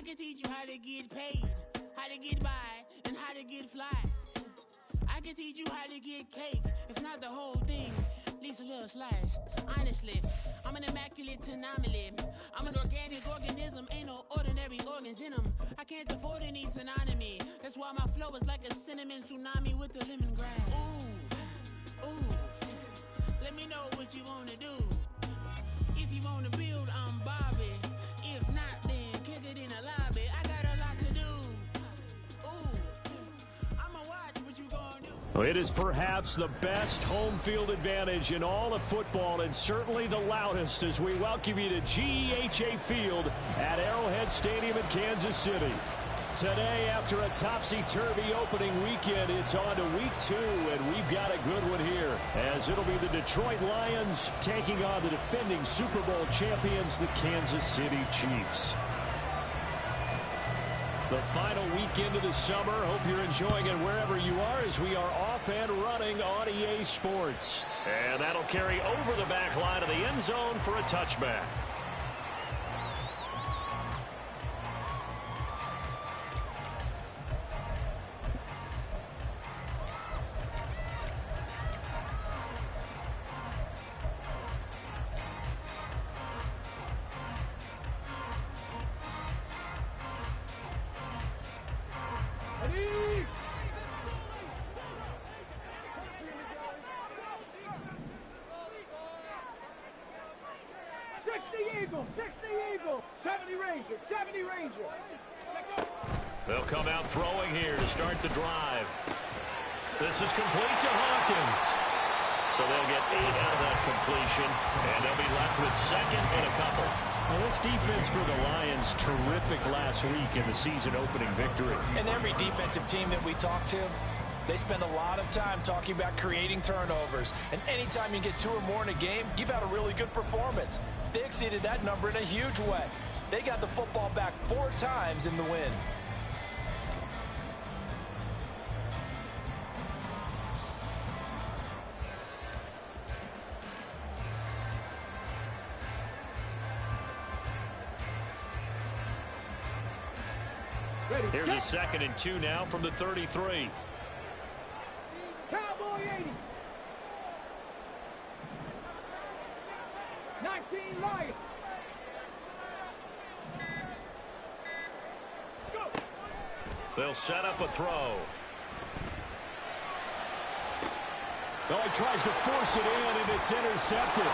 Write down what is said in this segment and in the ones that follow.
can teach you how to get paid, how to get by, and how to get fly. I can teach you how to get cake, if not the whole thing, at least a little slice. Honestly, I'm an immaculate anomaly. I'm an organic organism, ain't no ordinary organs in them. I can't afford any synonymy. That's why my flow is like a cinnamon tsunami with the lemongrass. Ooh, ooh, let me know what you wanna do. If you wanna build, I'm Bobby. If not, then kick it in the lobby. I got a lot to do. Ooh, I'ma watch what you gonna do. It is perhaps the best home field advantage in all of football, and certainly the loudest, as we welcome you to GEHA Field at Arrowhead Stadium in Kansas City. Today, after a topsy-turvy opening weekend, it's on to week 2, and we've got a good one here, as it'll be the Detroit Lions taking on the defending Super Bowl champions, the Kansas City Chiefs. The final weekend of the summer. Hope you're enjoying it wherever you are, as we are off and running on EA Sports. And that'll carry over the back line of the end zone for a touchback. They'll come out throwing here to start the drive. This is complete to Hawkins. So they'll get 8 out of that completion, and they'll be left with second and a couple. Well, this defense for the Lions, terrific last week in the season-opening victory. And every defensive team that we talk to, they spend a lot of time talking about creating turnovers. And anytime you get 2 or more in a game, you've had a really good performance. They exceeded that number in a huge way. They got the football back 4 times in the win. Here's a 2nd and 2 now from the 33. Cowboy 80. 19 Lions. Go. They'll set up a throw. Well, he tries to force it in, and it's intercepted.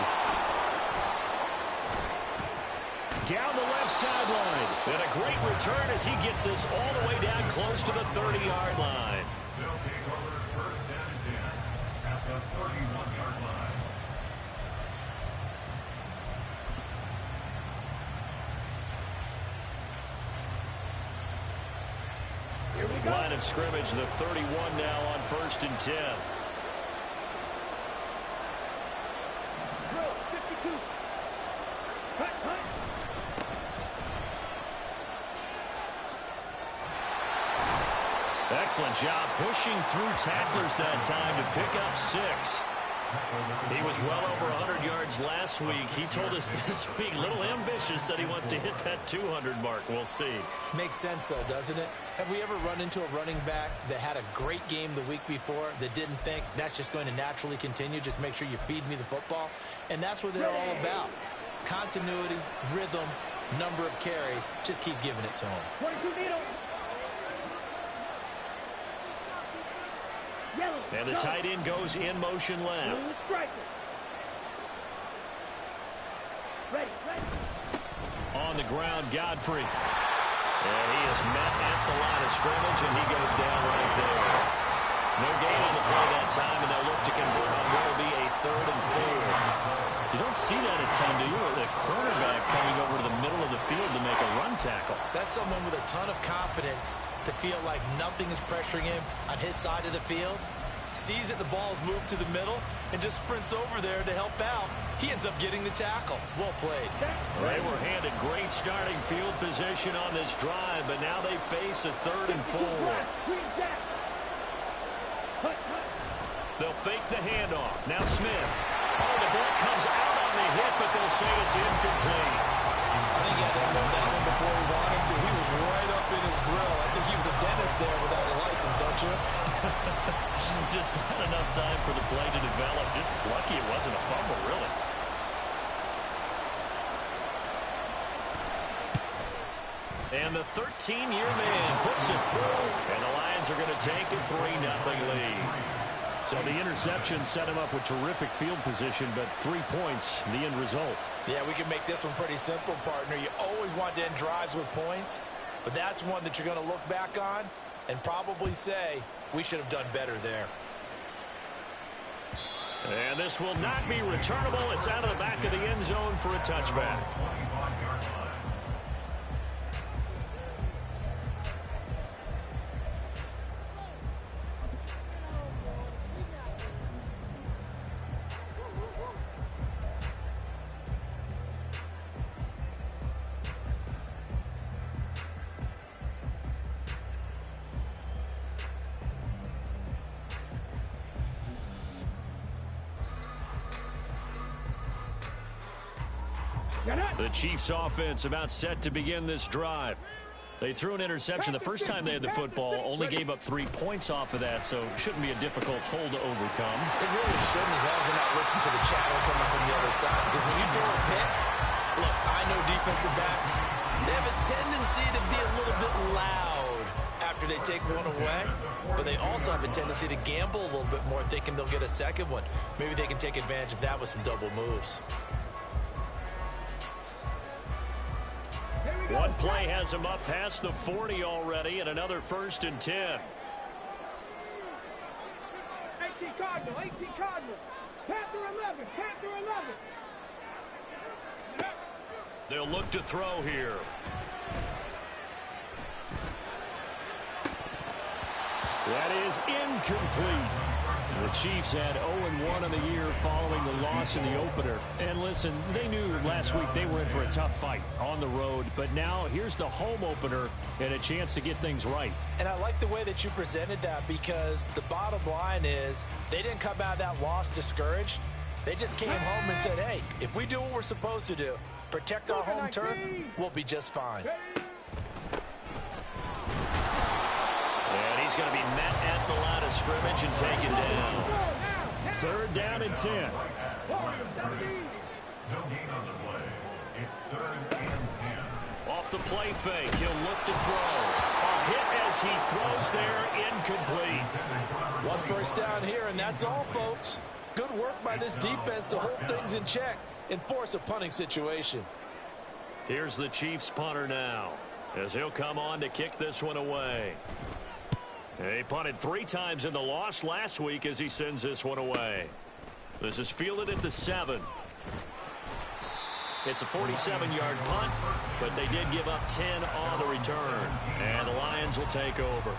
Down the left sideline. And a great return as he gets this all the way down close to the 30-yard line. They'll take over first down and 10 at the 31-yard line. Here we go. Line of scrimmage, the 31 now on 1st and 10. Drill, 52. Cut. Excellent job pushing through tacklers that time to pick up 6. He was well over 100 yards last week. He told us this week, a little ambitious, said he wants to hit that 200 mark. We'll see. Makes sense, though, doesn't it? Have we ever run into a running back that had a great game the week before that didn't think that's just going to naturally continue? Just make sure you feed me the football. And that's what they're all about. Continuity, rhythm, number of carries. Just keep giving it to them. 22 needle. Yellow. And the tight end goes in motion left. Ready. On the ground, Godfrey. And he is met at the line of scrimmage, and he goes down right there. No gain on the play that time, and they'll look to convert on what will be a 3rd and 4. You don't see that a ton, do you? The cornerback coming over to the middle of the field to make a run tackle. That's someone with a ton of confidence to feel like nothing is pressuring him on his side of the field. Sees that the ball is moved to the middle and just sprints over there to help out. He ends up getting the tackle. Well played. They were handed great starting field position on this drive, but now they face a 3rd and 4. They'll fake the handoff. Now Smith. Oh, the ball comes out on the hit, but they'll say it's incomplete. I think he had to unload that one before he wanted to. He was right up in his grill. I think he was a dentist there without a license, don't you? Just not enough time for the play to develop. Just lucky it wasn't a fumble, really. And the 13-year man puts it through, and the Lions are going to take a 3-0 lead. So the interception set him up with terrific field position, but 3 points, the end result. Yeah, we can make this one pretty simple, partner. You always want to end drives with points, but that's one that you're going to look back on and probably say, we should have done better there. And this will not be returnable. It's out of the back of the end zone for a touchback. The Chiefs offense about set to begin this drive. They threw an interception the first time they had the football, only gave up 3 points off of that, so shouldn't be a difficult hole to overcome. It really shouldn't, as long as they're not listening to the chatter coming from the other side, because when you throw a pick, look, I know defensive backs, they have a tendency to be a little bit loud after they take one away, but they also have a tendency to gamble a little bit more, thinking they'll get a second one. Maybe they can take advantage of that with some double moves. One play has him up past the 40 already, and another 1st and 10. 18 Cardinal, 18 Cardinal. Panther 11, Panther 11. They'll look to throw here. That is incomplete. The Chiefs had 0-1 on the year following the loss in the opener. And listen, they knew last week they were in for a tough fight on the road. But now here's the home opener and a chance to get things right. And I like the way that you presented that, because the bottom line is they didn't come out of that loss discouraged. They just came home and said, hey, if we do what we're supposed to do, protect our home turf, we'll be just fine. And he's going to be met at the line of scrimmage and taken down. 3rd down and 10. No gain on the play. It's 3rd and 10. Off the play fake, he'll look to throw. A hit as he throws there, incomplete. 1 first down here, and that's all, folks. Good work by this defense to hold things in check and force a punting situation. Here's the Chiefs punter now, as he'll come on to kick this one away. He punted 3 times in the loss last week as he sends this one away. This is fielded at the 7. It's a 47-yard punt, but they did give up 10 on the return. And the Lions will take over.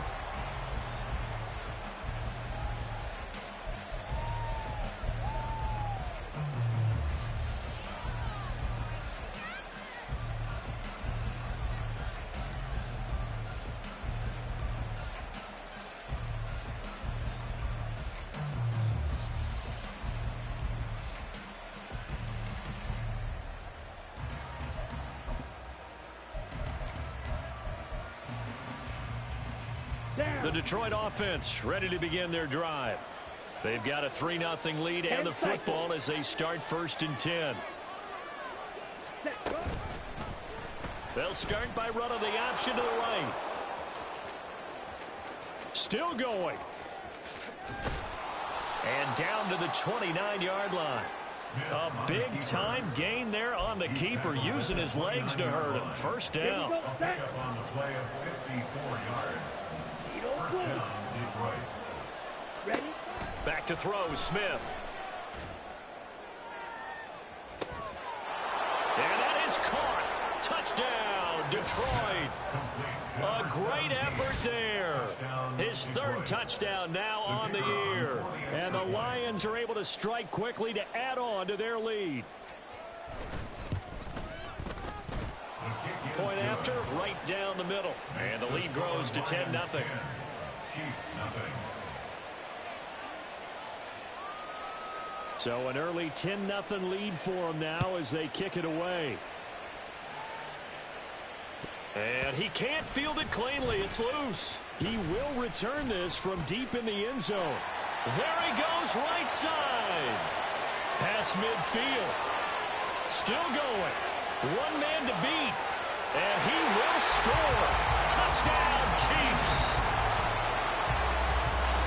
The Detroit offense ready to begin their drive. They've got a 3-0 lead and the football as they start 1st and 10. They'll start by running the option to the right. Still going. And down to the 29-yard line. A big-time gain there on the keeper, using his legs to hurt him. 1st down. Pick up on the play of 54 yards. First down, Detroit. Ready? Back to throw, Smith. And that is caught. Touchdown, Detroit. A great effort there. His 3rd touchdown now on the year. And the Lions are able to strike quickly to add on to their lead. Point after, right down the middle. And the lead grows to 10-0. Chiefs nothing. So an early 10-0 lead for them now as they kick it away. And he can't field it cleanly. It's loose. He will return this from deep in the end zone. There he goes, right side. Past midfield. Still going. One man to beat. And he will score. Touchdown, Chiefs.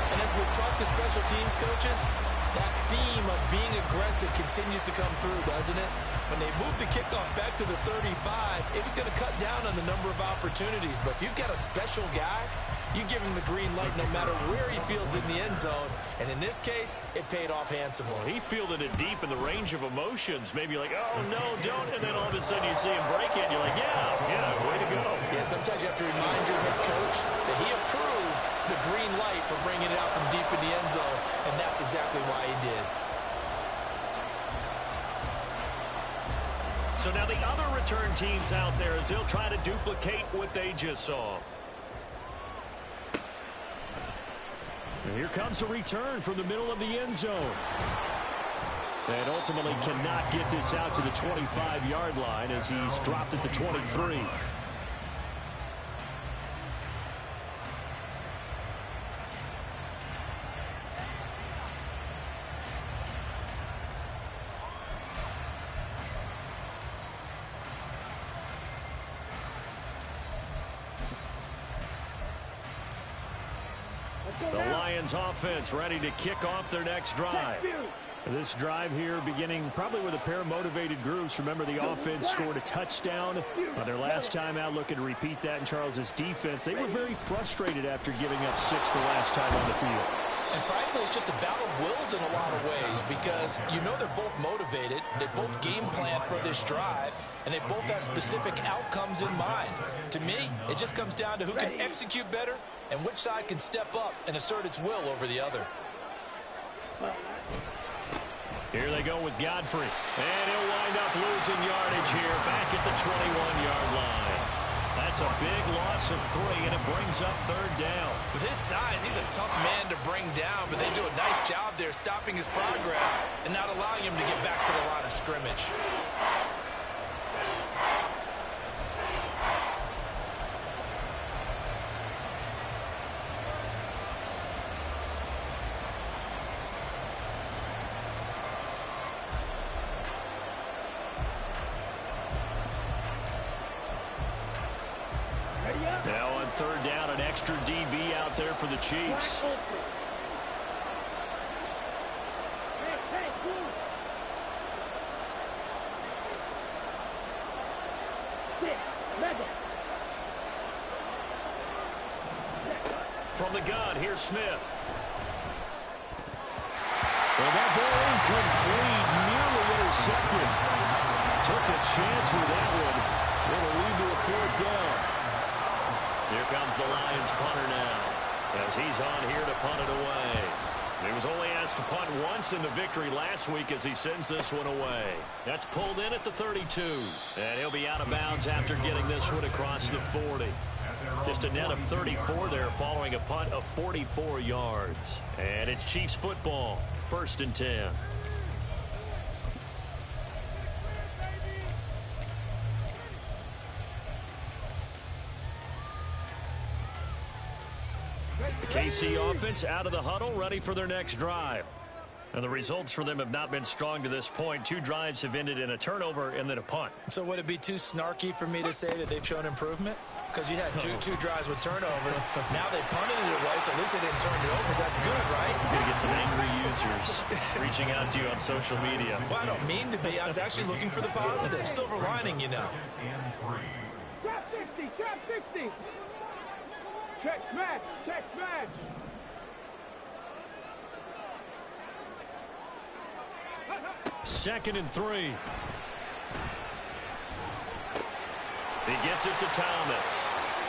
And as we've talked to special teams coaches, that theme of being aggressive continues to come through, doesn't it? When they moved the kickoff back to the 35, it was going to cut down on the number of opportunities. But if you've got a special guy, you give him the green light no matter where he fields in the end zone. And in this case, it paid off handsomely. Well, he fielded it deep in the range of emotions. Maybe like, oh, no, don't. And then all of a sudden you see him break it, and you're like, yeah, way to go. Yeah, sometimes you have to remind your head coach that he approved the green light for bringing it out from deep in the end zone, and that's exactly why he did. So now the other return teams out there as they'll try to duplicate what they just saw. And here comes a return from the middle of the end zone. And ultimately cannot get this out to the 25-yard line as he's dropped at the 23. The Lions offense ready to kick off their next drive. This drive here beginning probably with a pair of motivated groups. Remember, the offense scored a touchdown on their last time out, looking to repeat that in Charles's defense. They were very frustrated after giving up 6 the last time on the field. And frankly, it's just a battle of wills in a lot of ways because you know they're both motivated, they both game plan for this drive, and they both have specific outcomes in mind. To me, it just comes down to who can execute better and which side can step up and assert its will over the other. Here they go with Godfrey. And he'll wind up losing yardage here back at the 21-yard line. That's a big loss of 3, and it brings up 3rd down. With his size, he's a tough man to bring down, but they do a nice job there stopping his progress and not allowing him to get back to the line of scrimmage. Now on 3rd down, an extra DB out there for the Chiefs. From the gun, here's Smith. Well, that ball incomplete, nearly intercepted. Took a chance with that one. It'll lead to a 4th down. Here comes the Lions punter now, as he's on here to punt it away. He was only asked to punt once in the victory last week as he sends this one away. That's pulled in at the 32. And he'll be out of bounds after getting this one across the 40. Just a net of 34 there following a punt of 44 yards. And it's Chiefs football, 1st and 10. The KC offense out of the huddle, ready for their next drive. And the results for them have not been strong to this point. 2 drives have ended in a turnover and then a punt. So would it be too snarky for me to say that they've shown improvement? Because you had two drives with turnovers. Now they punted it away, so at least they didn't turn it over. That's good, right? You're going to get some angry users reaching out to you on social media. Well, I don't mean to be. I was actually looking for the positive. Silver lining, you know. Trap 60, trap 60. Check match, check match. Second and 3. He gets it to Thomas.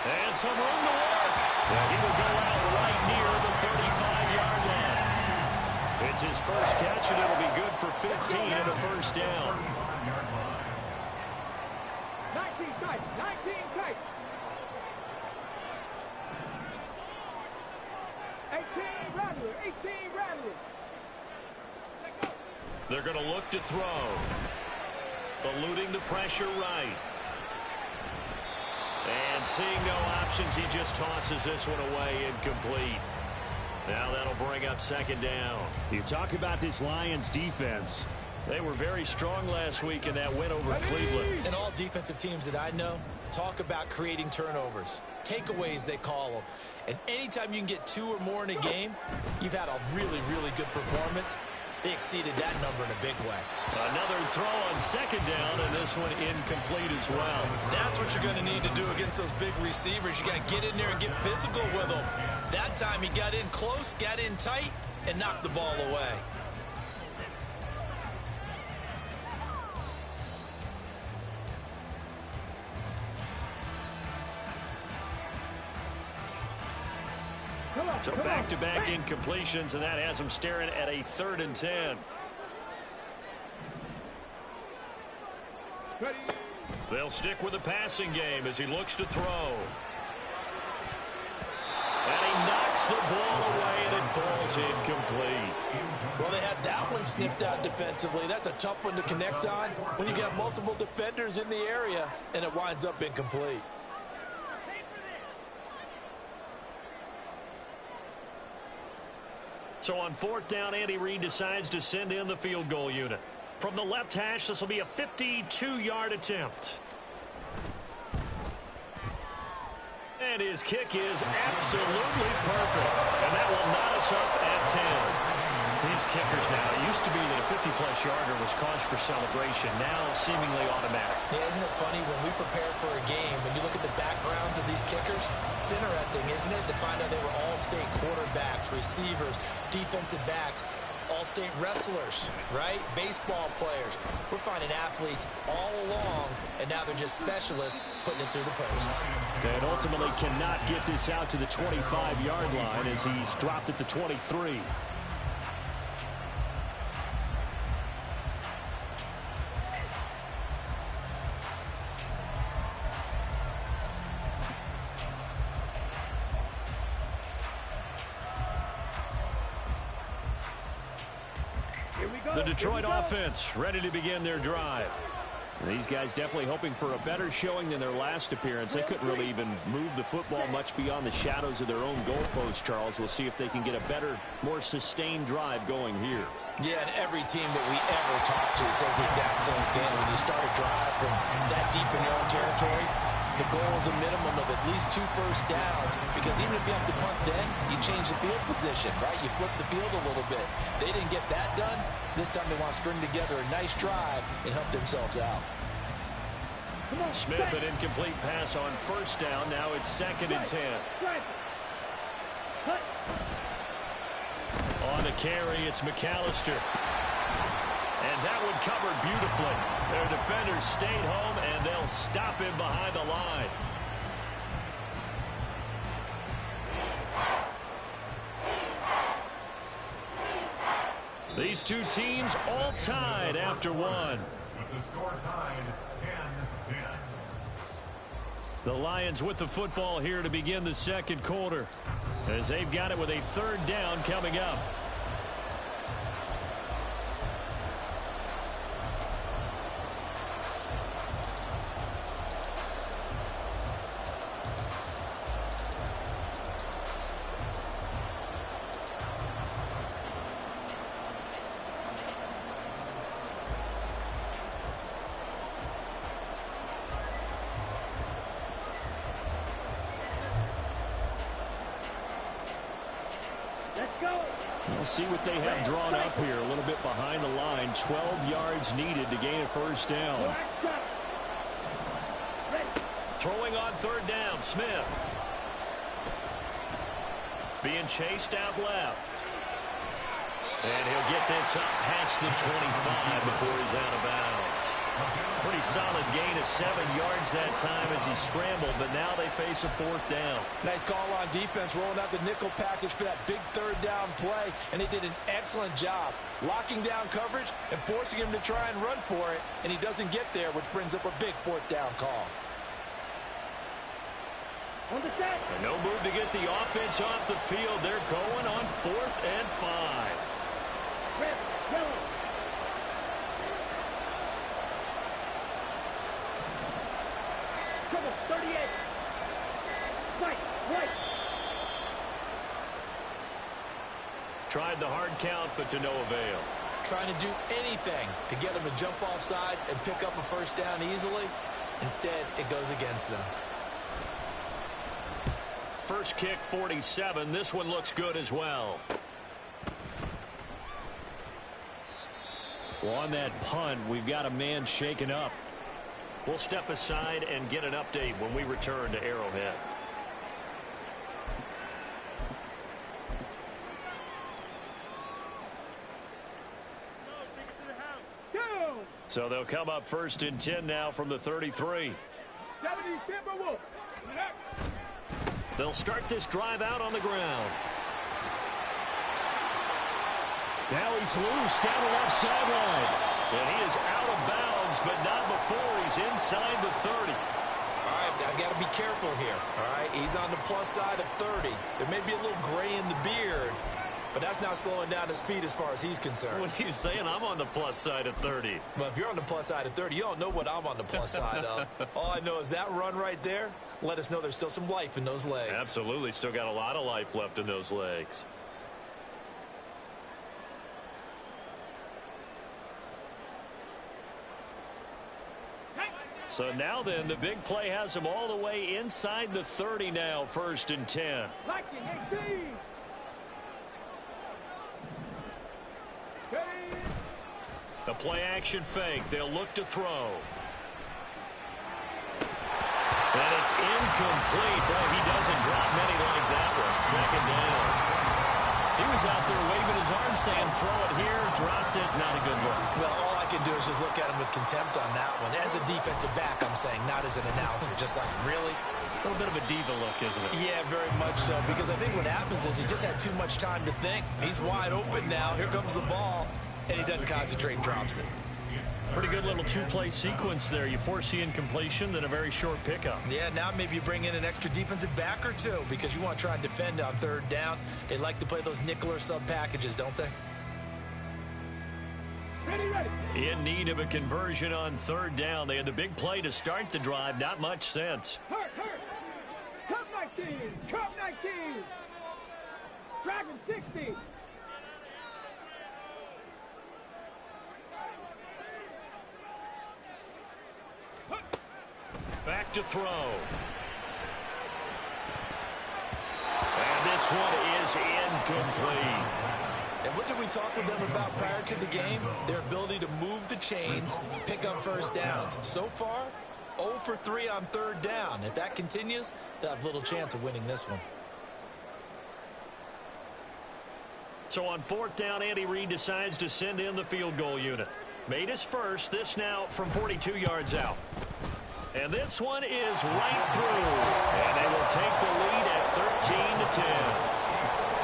And some room to work. And he will go out right near the 35-yard line. It's his first catch, and it'll be good for 15 and a 1st down. 19 tight, 19 tight. 18 Rattler, 18 Rattler. They're going to look to throw. Eluding the pressure right. And seeing no options, he just tosses this one away, incomplete. Now that'll bring up second down. You talk about this Lions defense. They were very strong last week in that win over Cleveland. And all defensive teams that I know talk about creating turnovers. Takeaways, they call them. And anytime you can get 2 or more in a game, you've had a really, really good performance. They exceeded that number in a big way. Another throw on second down, and this one incomplete as well. That's what you're going to need to do against those big receivers. You got to get in there and get physical with them. That time he got in close, got in tight, and knocked the ball away. So back-to-back incompletions, and that has him staring at a 3rd and 10. They'll stick with the passing game as he looks to throw. And he knocks the ball away, and it falls incomplete. Well, they had that one snipped out defensively. That's a tough one to connect on when you got multiple defenders in the area, and it winds up incomplete. So on 4th down, Andy Reid decides to send in the field goal unit. From the left hash, this will be a 52-yard attempt. And his kick is absolutely perfect. And that will knot us up at 10. These kickers now, it used to be that a 50-plus yarder was cause for celebration. Now seemingly automatic. Yeah, isn't it funny when we prepare for a game, when you look at the backgrounds of these kickers, it's interesting, isn't it, to find out they were all-state quarterbacks, receivers, defensive backs, all-state wrestlers, right? Baseball players. We're finding athletes all along, and now they're just specialists putting it through the posts. And ultimately cannot get this out to the 25-yard line as he's dropped at the 23. The Detroit offense ready to begin their drive. And these guys definitely hoping for a better showing than their last appearance. They couldn't really even move the football much beyond the shadows of their own goalpost, Charles. We'll see if they can get a better, more sustained drive going here. Yeah, and every team that we ever talk to says the exact same thing. When you start a drive from that deep in your own territory, the goal is a minimum of at least 2 first downs, because even if you have to punt then, you change the field position, right? You flip the field a little bit. They didn't get that done. This time they want to string together a nice drive and help themselves out. Smith, an incomplete pass on 1st down. Now it's 2nd and 10. On the carry, it's McAllister. And that one covered beautifully. Their defenders stayed home, and they'll stop him behind the line. These two teams all tied after one. With the score tied, 10-10. The Lions with the football here to begin the 2nd quarter, as they've got it with a 3rd down coming up. We'll see what they have drawn up here. A little bit behind the line. 12 yards needed to gain a 1st down. Throwing on 3rd down, Smith. Being chased out left. And he'll get this up past the 25 before he's out of bounds. Pretty solid gain of 7 yards that time as he scrambled, but now they face a 4th down. Nice call on defense, rolling out the nickel package for that big 3rd down play, and they did an excellent job locking down coverage and forcing him to try and run for it, and he doesn't get there, which brings up a big 4th down call. On the set. And no move to get the offense off the field. They're going on 4th and 5. Red, yellow. Trouble, 38. Tried the hard count, but to no avail. Trying to do anything to get them to jump off sides and pick up a first down easily. Instead, it goes against them. First kick, 47. This one looks good as well. Well, on that punt, we've got a man shaken up. We'll step aside and get an update when we return to Arrowhead. So they'll come up first and 10 now from the 33. They'll start this drive out on the ground. Now he's loose down the left sideline. And he is out of bounds, but not before he's inside the 30. All right, I've got to be careful here. All right, he's on the plus side of 30. There may be a little gray in the beard, but that's not slowing down his speed as far as he's concerned. What are you saying? I'm on the plus side of 30. Well, if you're on the plus side of 30, you don't know what I'm on the plus side of. All I know is that run right there let us know there's still some life in those legs. Absolutely. Still got a lot of life left in those legs. So now then, the big play has him all the way inside the 30 now, first and 10. The play action fake. They'll look to throw. And it's incomplete. Boy, he doesn't drop many like that one. Second down. He was out there waving his arm saying, throw it here, dropped it. Not a good look. Well, all I can do is just look at him with contempt on that one. As a defensive back, I'm saying, not as an announcer. Just like, really? A little bit of a diva look, isn't it? Yeah, very much so. Because I think what happens is he just had too much time to think. He's wide open now. Here comes the ball. And he doesn't concentrate and drops it. Pretty good little two-play sequence there. You force the incompletion, then a very short pickup. Yeah, now maybe you bring in an extra defensive back or two because you want to try and defend on third down. They like to play those nickel or sub packages, don't they? In need of a conversion on third down. They had the big play to start the drive. Not much sense. Hurt. Cup 19. Cup 19. Dragon 60. Back to throw. And this one is incomplete. And what did we talk with them about prior to the game? Their ability to move the chains, pick up first downs. So far, 0 for 3 on third down. If that continues, they'll have little chance of winning this one. So on fourth down, Andy Reid decides to send in the field goal unit. Made his first. This now from 42 yards out. And this one is right through. And they will take the lead at 13-10.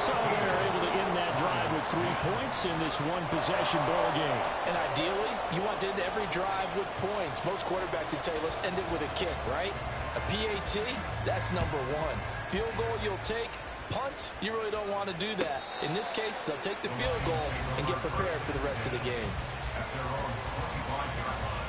So they're able to end that drive with 3 points in this one-possession ball game. And ideally, you want to end every drive with points. Most quarterbacks would tell you, let's end it with a kick, right? A PAT, that's number one. Field goal you'll take. Punts, you really don't want to do that. In this case, they'll take the field goal and get prepared for the rest of the game. At their own 25-yard line.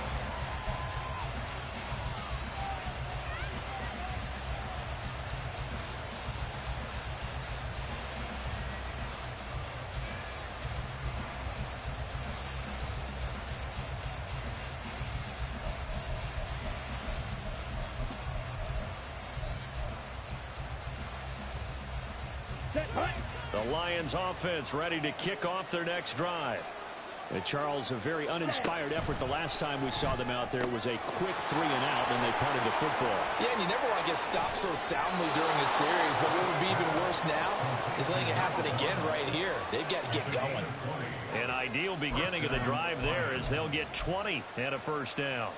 The Lions offense ready to kick off their next drive. And Charles, a very uninspired effort the last time we saw them out there was a quick 3 and out, and they punted the football. Yeah, and you never want to get stopped so soundly during a series, but what would be even worse now is letting it happen again right here. They've got to get going. An ideal beginning of the drive there as they'll get 20 and a first down.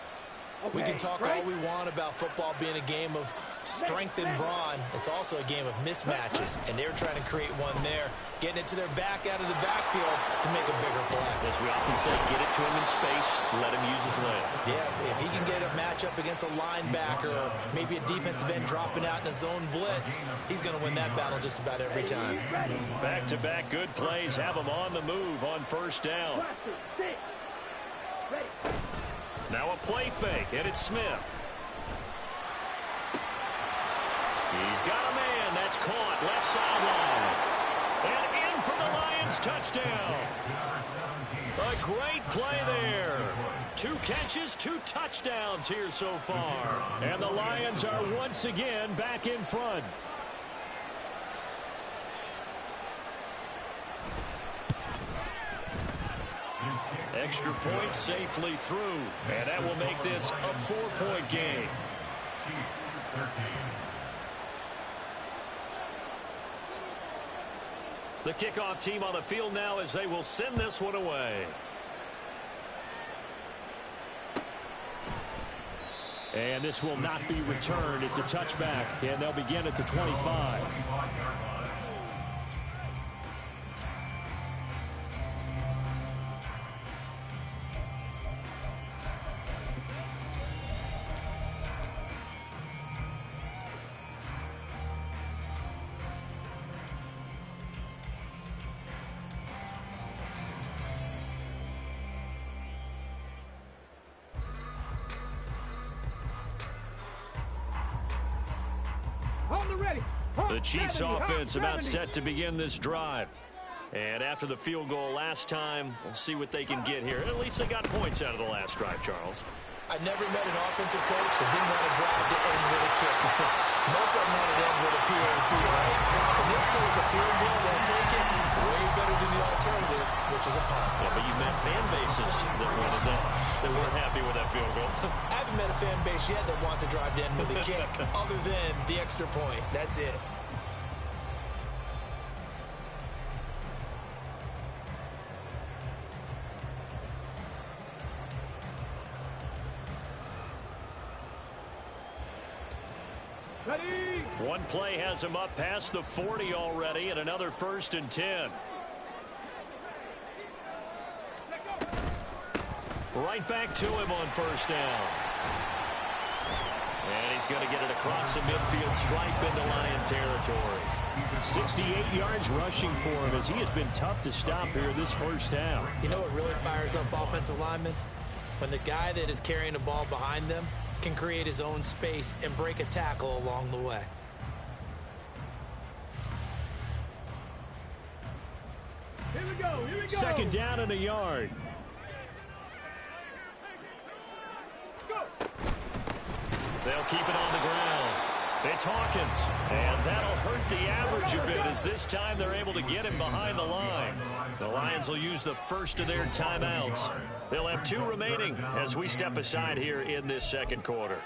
Okay, we can talk all we want about football being a game of strength and brawn. It's also a game of mismatches, and they're trying to create one there, getting it to their back out of the backfield to make a bigger play. As we often say, get it to him in space, let him use his leg. Yeah, if he can get a matchup against a linebacker or maybe a defensive end dropping out in a zone blitz, he's going to win that battle just about every time. Back-to-back good plays have him on the move on first down. Now a play fake, and it's Smith. He's got a man. That's caught left sideline. And in for the Lions touchdown. A great play there. 2 catches, 2 touchdowns here so far. And the Lions are once again back in front. Extra point safely through. And that will make this a 4-point game. Chiefs 13. The kickoff team on the field now as they will send this one away. And this will not be returned. It's a touchback, and they'll begin at the 25. The Chiefs offense about set to begin this drive. And after the field goal last time, we'll see what they can get here. At least they got points out of the last drive, Charles. I never met an offensive coach that didn't want to drive to end with a kick. Most of them want to end with a PAT, right? In this case, a field goal, they'll take it way better than the alternative, which is a punt. Yeah, but you met fan bases that wanted that. They weren't happy with that field goal. I haven't met a fan base yet that wants to drive to end with a kick, other than the extra point. That's it. One play has him up past the 40 already, and another 1st and 10. Right back to him on 1st down. And he's going to get it across the midfield stripe into Lion territory. 68 yards rushing for him as he has been tough to stop here this first half. You know what really fires up offensive linemen? When the guy that is carrying the ball behind them can create his own space and break a tackle along the way. Here we go. Here we go. 2nd down and a yard. Go. They'll keep it on the ground. It's Hawkins, and that'll hurt the average a bit as this time they're able to get him behind the line. The Lions will use the first of their timeouts. They'll have 2 remaining as we step aside here in this 2nd quarter.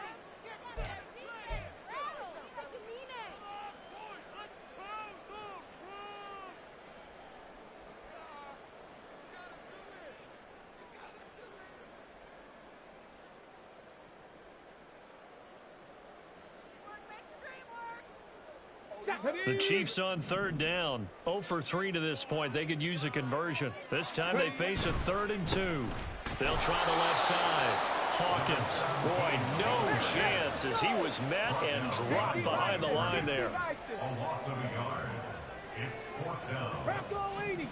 The Chiefs on 3rd down. 0 for 3 to this point. They could use a conversion. This time they face a 3rd and 2. They'll try the left side. Hawkins. Boy, no chance as he was met and dropped behind the line there. A loss of a yard. It's 4th down.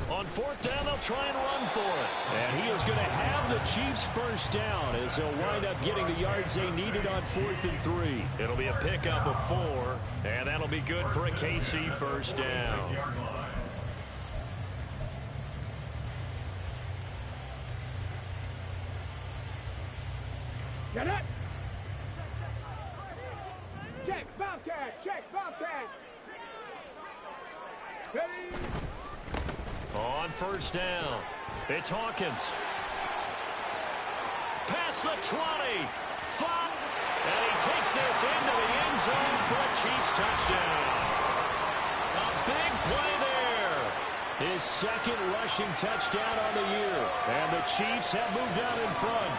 On 4th down, they'll try and run for it. And he is going to have the Chiefs 1st down as they'll wind up getting the yards they needed on 4th and 3. It'll be a pickup of 4, and that'll be good for a KC 1st down. Get it. Check, Bobcat. Check, Bobcat. Ready. On 1st down, it's Hawkins. Past the 20. Fought. And he takes this into the end zone for a Chiefs touchdown. A big play there. His 2nd rushing touchdown on the year. And the Chiefs have moved out in front.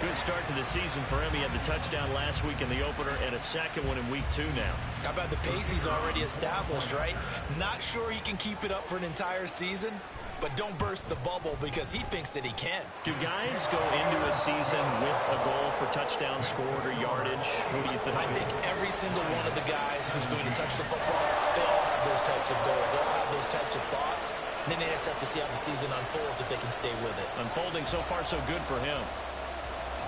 Good start to the season for him. He had the touchdown last week in the opener and a 2nd one in week 2 now. How about the pace he's already established, right? Not sure he can keep it up for an entire season, but don't burst the bubble because he thinks that he can. Do guys go into a season with a goal for touchdown scored or yardage? What do you think? I think every single one of the guys who's going to touch the football, they all have those types of goals. They all have those types of thoughts. And then they just have to see how the season unfolds if they can stay with it. Unfolding so far so good for him.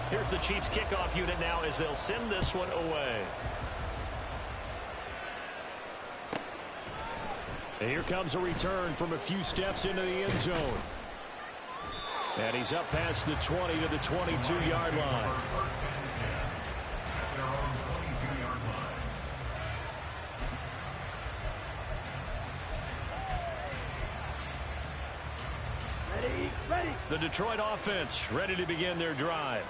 Here's the Chiefs kickoff unit now as they'll send this one away. And here comes a return from a few steps into the end zone. And he's up past the 20 to the 22-yard line. First and 10 at their own 22-yard line. Ready. The Detroit offense ready to begin their drive.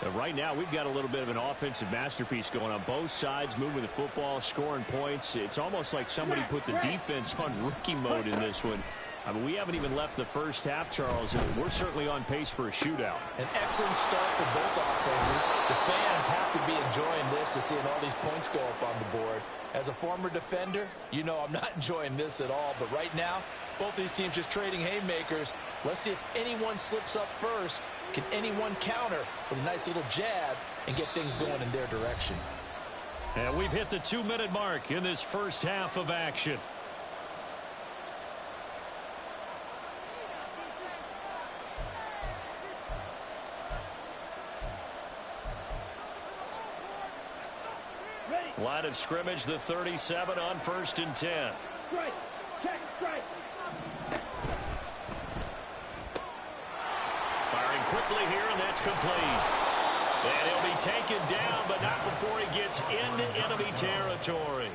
And right now, we've got a little bit of an offensive masterpiece going on both sides, moving the football, scoring points. It's almost like somebody put the defense on rookie mode in this one. I mean, we haven't even left the first half, Charles, and we're certainly on pace for a shootout. An excellent start for both offenses. The fans have to be enjoying this to seeing all these points go up on the board. As a former defender, you know I'm not enjoying this at all. But right now, both these teams just trading haymakers. Let's see if anyone slips up first. Can anyone counter with a nice little jab and get things going in their direction? And we've hit the 2-minute mark in this first half of action. Line of scrimmage, the 37 on 1st and 10. Strike. Check. Strike. Firing quickly here, and that's complete. And he'll be taken down, but not before he gets into enemy territory.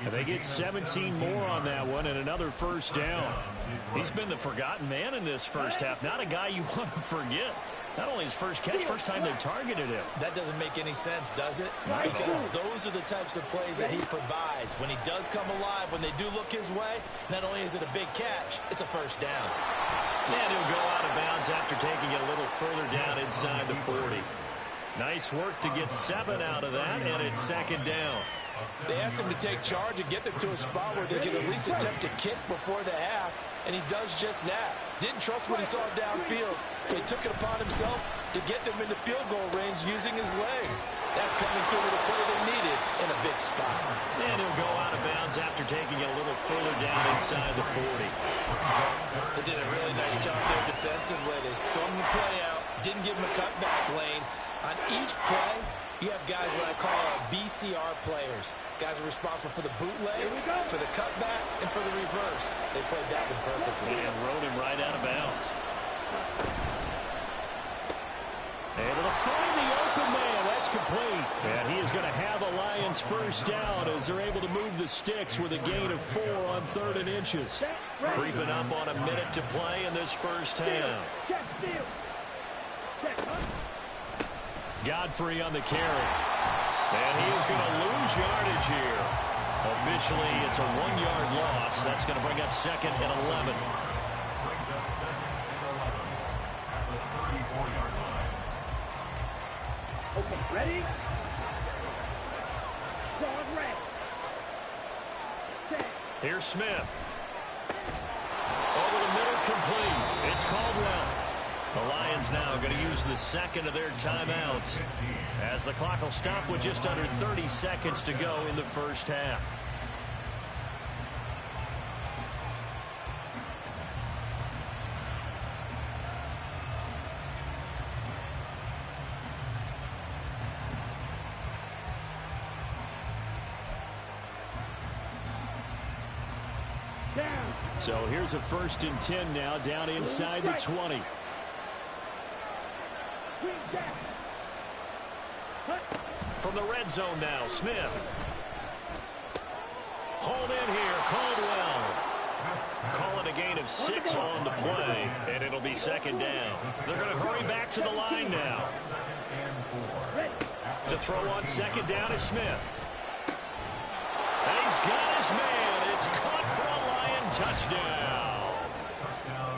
And they get 17 more on that one and another first down. He's been the forgotten man in this first half. Not a guy you want to forget. Not only his first catch, first time they've targeted him. That doesn't make any sense, does it? Because those are the types of plays that he provides. When he does come alive, when they do look his way, not only is it a big catch, it's a first down. And he'll go out of bounds after taking it a little further down inside the 40. Nice work to get 7 out of that, and it's 2nd down. They asked him to take charge and get them to a spot where they can at least attempt to kick before the half, and he does just that. Didn't trust what he saw downfield, so he took it upon himself to get them into field goal range using his legs. That's coming through with a play they needed in a big spot. And he'll go out of bounds after taking it a little further down inside the 40. They did a really nice job there defensively. They strung the play out, didn't give him a cutback lane. On each play, you have guys what I call BCR players. Guys are responsible for the bootleg, for the cutback, and for the reverse. They played that one perfectly. And rode him right out of bounds. Able to find the open man. That's complete. And he is going to have a Lions first down as they're able to move the sticks with a gain of 4 on 3rd and inches. Creeping up on a minute to play in this first half. Check. Steal. Check. Godfrey on the carry. And he is going to lose yardage here. Officially, it's a 1-yard loss. That's going to bring up 2nd and 11. Brings up 2nd and 11 at the 34-yard line. Okay, ready? Dog red. Set. Here's Smith. Over the middle, complete. It's Caldwell. The Lions now going to use the 2nd of their timeouts as the clock will stop with just under 30 seconds to go in the first half. Down. So here's a 1st and 10 now down inside the 20. Swing back. Hut. From the red zone now, Smith. Hold in here, Caldwell. Calling a gain of 6 on the play, and it'll be 2nd down. They're going to hurry back to the line now. Ready. To throw on 2nd down is Smith. And he's got his man. It's caught for a Lion touchdown.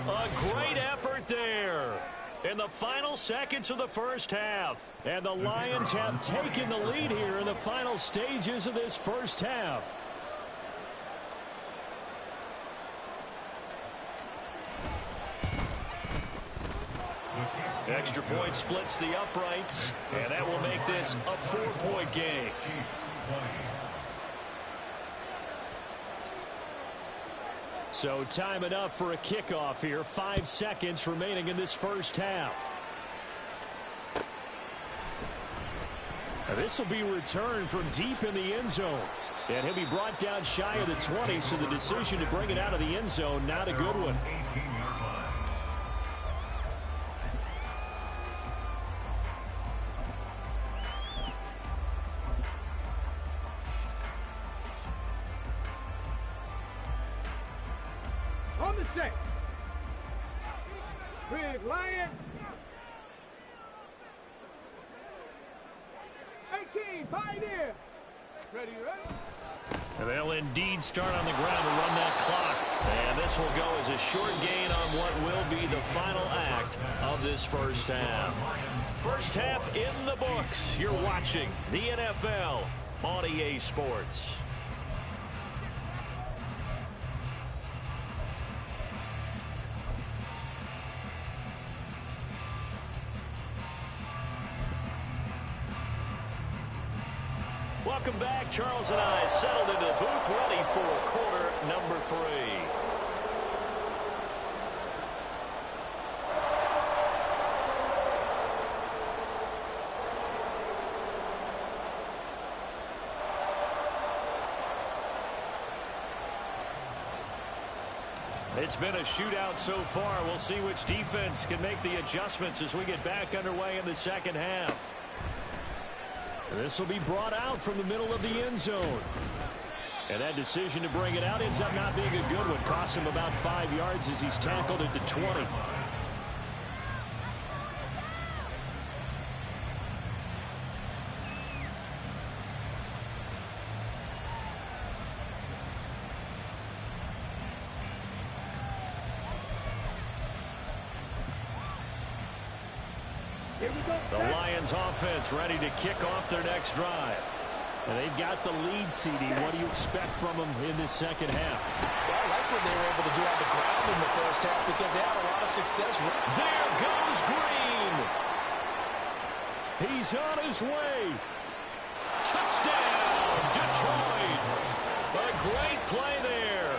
A great effort there in the final seconds of the first half. And the Lions have taken the lead here in the final stages of this first half. Extra point splits the uprights, and that will make this a 4-point game. So time enough for a kickoff here. 5 seconds remaining in this first half. Now this will be returned from deep in the end zone. And he'll be brought down shy of the 20, so the decision to bring it out of the end zone, not a good one. 18-yard line. On the set. Big Lion. 18, Pioneer. Ready. And they'll indeed start on the ground to run that clock. And this will go as a short gain on what will be the final act of this first half. First half in the books. You're watching the NFL on EA Sports. Welcome back. Charles and I settled into the booth, ready for quarter number 3. It's been a shootout so far. We'll see which defense can make the adjustments as we get back underway in the second half. This will be brought out from the middle of the end zone. And that decision to bring it out ends up not being a good one. Costs him about 5 yards as he's tackled at the 20. The Lions offense ready to kick off their next drive. And they've got the lead, CD. What do you expect from them in this second half? Well, I like what they were able to do on the ground in the first half because they had a lot of success. There goes Green. He's on his way. Touchdown, Detroit. A great play there.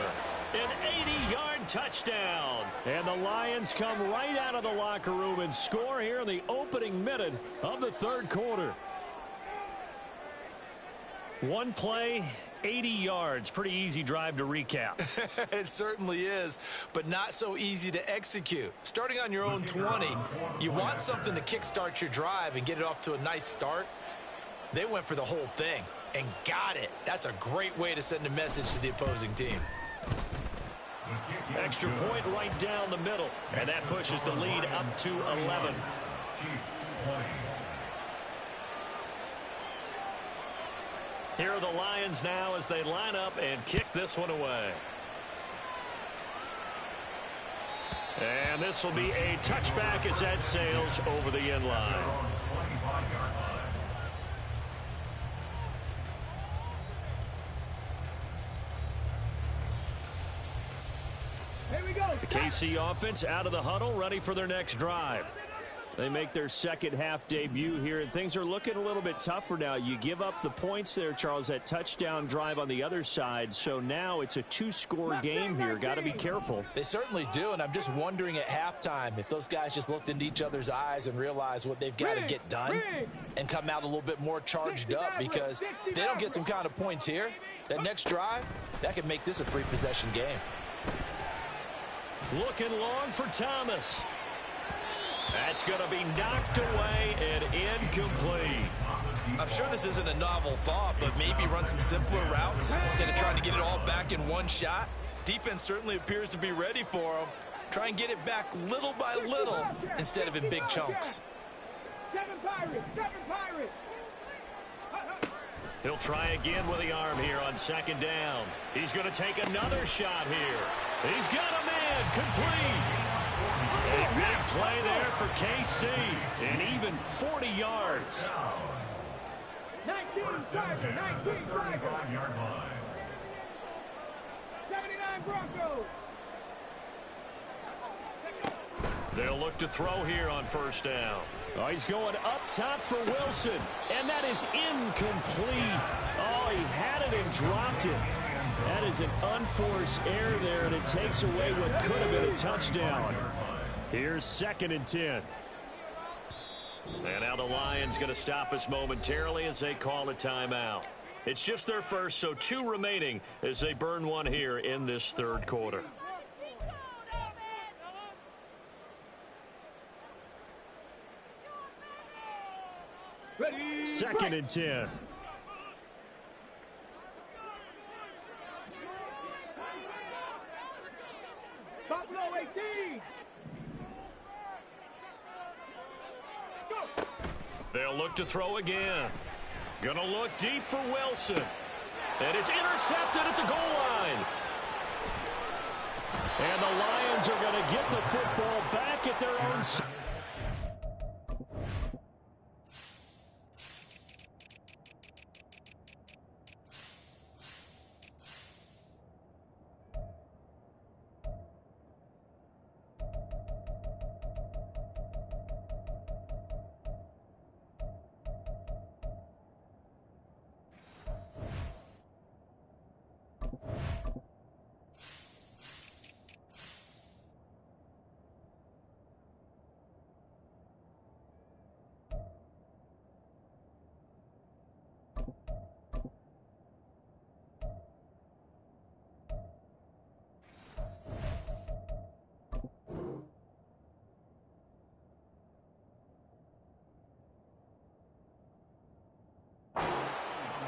An 80-yard touchdown. And the Lions come right out of the locker room and score here in the opening minute of the third quarter. One play, 80 yards. Pretty easy drive to recap. It certainly is, but not so easy to execute. Starting on your own 20, you want something to kickstart your drive and get it off to a nice start. They went for the whole thing and got it. That's a great way to send a message to the opposing team. Extra point right down the middle, and that pushes the lead up to 11. Here are the Lions now as they line up and kick this one away. And this will be a touchback as that sails over the end line. The KC offense out of the huddle, ready for their next drive. They make their second half debut here, and things are looking a little bit tougher now. You give up the points there, Charles, that touchdown drive on the other side. So now it's a two-score game here. Got to be careful. They certainly do, and I'm just wondering at halftime if those guys just looked into each other's eyes and realized what they've got to get done and come out a little bit more charged up, because if they don't get some kind of points here, that next drive, that could make this a free possession game. Looking long for Thomas. That's going to be knocked away and incomplete. I'm sure this isn't a novel thought, but maybe run some simpler routes instead of trying to get it all back in one shot. Defense certainly appears to be ready for them. Try and get it back little by little instead of in big chunks. 7 Pirates, 7 Pirates. He'll try again with the arm here on second down. He's going to take another shot here. He's got a man complete. A big play there for KC, and even 40 yards. 19 Tiger, 19 Tiger. 79 Broncos. They'll look to throw here on first down. Oh, he's going up top for Wilson, and that is incomplete. Oh, he had it and dropped it. That is an unforced error there, and it takes away what could have been a touchdown. Here's 2nd and 10. And now the Lions going to stop us momentarily as they call a timeout. It's just their first, so 2 remaining as they burn one here in this third quarter. Ready, 2nd and 10. Buffalo 18. Go. They'll look to throw again. Gonna look deep for Wilson. And it's intercepted at the goal line. And the Lions are going to get the football back at their own side.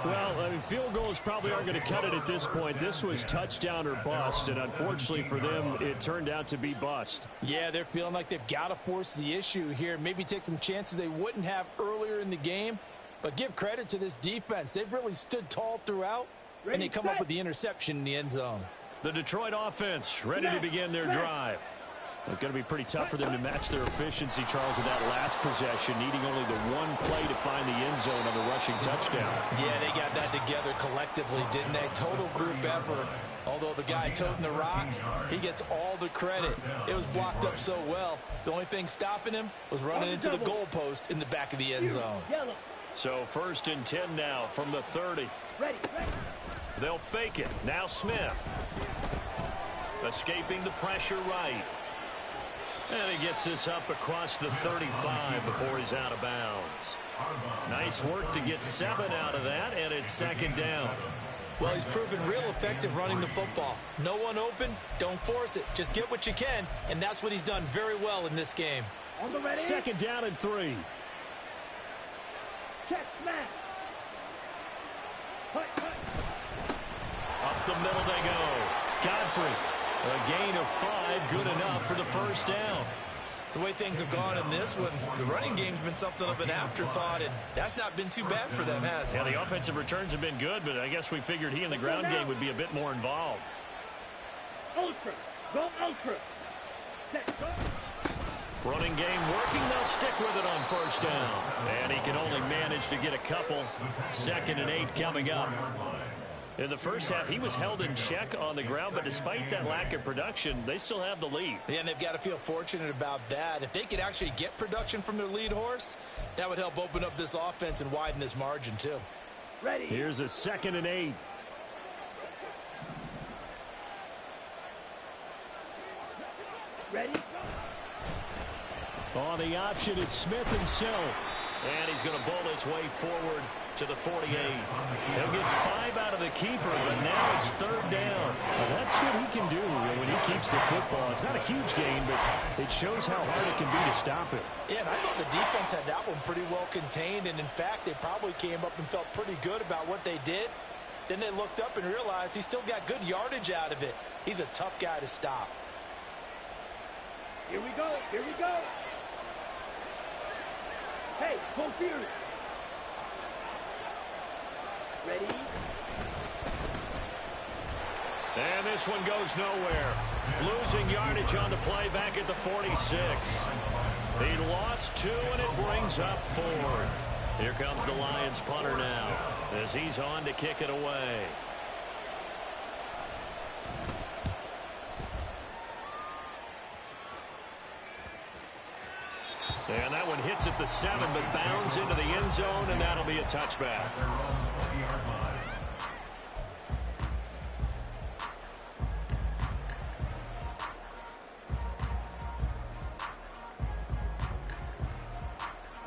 Well, I mean, field goals probably aren't going to cut it at this point. This was touchdown or bust, and unfortunately for them, it turned out to be bust. Yeah, they're feeling like they've got to force the issue here. Maybe take some chances they wouldn't have earlier in the game. But give credit to this defense. They've really stood tall throughout, and they come up with the interception in the end zone. The Detroit offense ready to begin their drive. It's going to be pretty tough for them to match their efficiency, Charles, with that last possession, needing only the one play to find the end zone on the rushing touchdown. Yeah, they got that together collectively, didn't they? Total group effort. Although the guy toting the rock, he gets all the credit. It was blocked up so well. The only thing stopping him was running into the goalpost in the back of the end zone. So 1st and 10 now from the 30. They'll fake it. Now Smith. Escaping the pressure right. And he gets this up across the 35 before he's out of bounds. Nice work to get 7 out of that, and it's 2nd down. Well, he's proven real effective running the football. No one open, don't force it. Just get what you can, and that's what he's done very well in this game. 2nd down and 3. Check, smash. Up the middle they go. Godfrey. A gain of 5, good enough for the 1st down. The way things have gone in this one, the running game's been something of an afterthought, and that's not been too bad for them, has it? Yeah, the offensive returns have been good, but I guess we figured he in the ground game would be a bit more involved. Ultra. Go ultra. Running game working. They'll stick with it on 1st down. And he can only manage to get a couple. 2nd and 8 coming up. In the first half, he was held in check on the ground, but despite that lack of production, they still have the lead. Yeah, and they've got to feel fortunate about that. If they could actually get production from their lead horse, that would help open up this offense and widen this margin, too. Ready. Here's a 2nd and 8. Ready. On the option, it's Smith himself. And he's going to bowl his way forward to the 48. He'll get 5 out of the keeper, but now it's 3rd down. Well, that's what he can do when he keeps the football. It's not a huge gain, but it shows how hard it can be to stop it. Yeah, and I thought the defense had that one pretty well contained, and in fact, they probably came up and felt pretty good about what they did. Then they looked up and realized he still got good yardage out of it. He's a tough guy to stop. Here we go. Here we go. Hey, go Fury. Ready? And this one goes nowhere. Losing yardage on the play back at the 46. He lost 2, and it brings up 4th. Here comes the Lions punter now as he's on to kick it away. And that one hits at the 7, but bounds into the end zone, and that'll be a touchback.